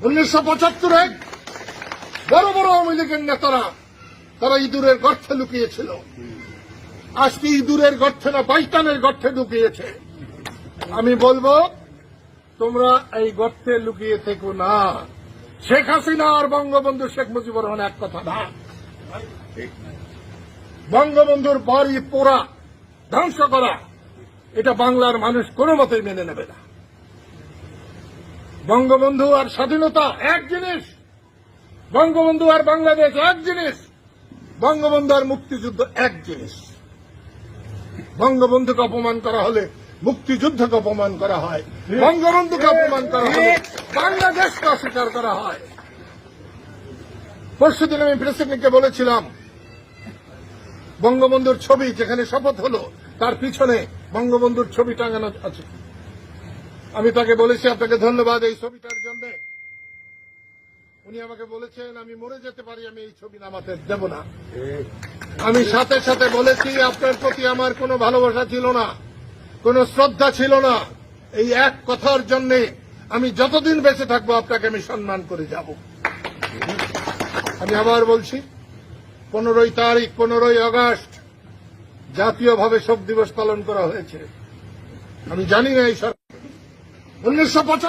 1975-এ বড় বড় আওয়ামী লীগের নেতারা তারা ইঁদুরের গর্তে লুকিয়েছিল। আজকে ইঁদুরের গর্তে না বাইটানের গর্তে লুকিয়েছে। আমি বলবো তোমরা এই গর্তে লুকিয়ে থেকো না। শেখ হাসিনা আর বঙ্গবন্ধু শেখ মুজিবুর রহমান এক কথা না। বঙ্গবন্ধুর বাড়ি পোড়া ধ্বংস করা এটা বাংলার মানুষ কোনো মতেই মেনে নেবে না। বঙ্গবন্ধু আর স্বাধীনতা এক জিনিস, বঙ্গবন্ধু আর বাংলাদেশ এক জিনিস, বঙ্গবন্ধু আর মুক্তিযুদ্ধ এক জিনিস। বঙ্গবন্ধুকে অপমান করা হলে মুক্তিযুদ্ধকে অপমান করা হয়, বঙ্গবন্ধুকে অপমান করা হলে বাংলাদেশকে অস্বীকার করা হয়। পরশুদিন আমি প্রেসিডেন্টকে বলেছিলাম বঙ্গবন্ধুর ছবি যেখানে শপথ হলো তার পিছনে বঙ্গবন্ধুর ছবি টাঙানো আছে। আমি তাকে বলেছি আপনাকে ধন্যবাদ এই ছবিটার জন্য। উনি আমাকে বলেছেন আমি মরে যেতে পারি, আমি এই ছবি নামাতে দেব না। আমি সাথে সাথে বলেছি আপনার প্রতি আমার কোনো ভালোবাসা ছিল না, কোনো শ্রদ্ধা ছিল না। এই এক কথার জন্য আমি যতদিন বেঁচে থাকবো আপনাকে আমি সম্মান করে যাব। আমি আবার বলছি 15 তারিখ 15 আগস্ট জাতীয়ভাবে শোক দিবস পালন করা হয়েছে। আমি জানি না এই সরকার 1975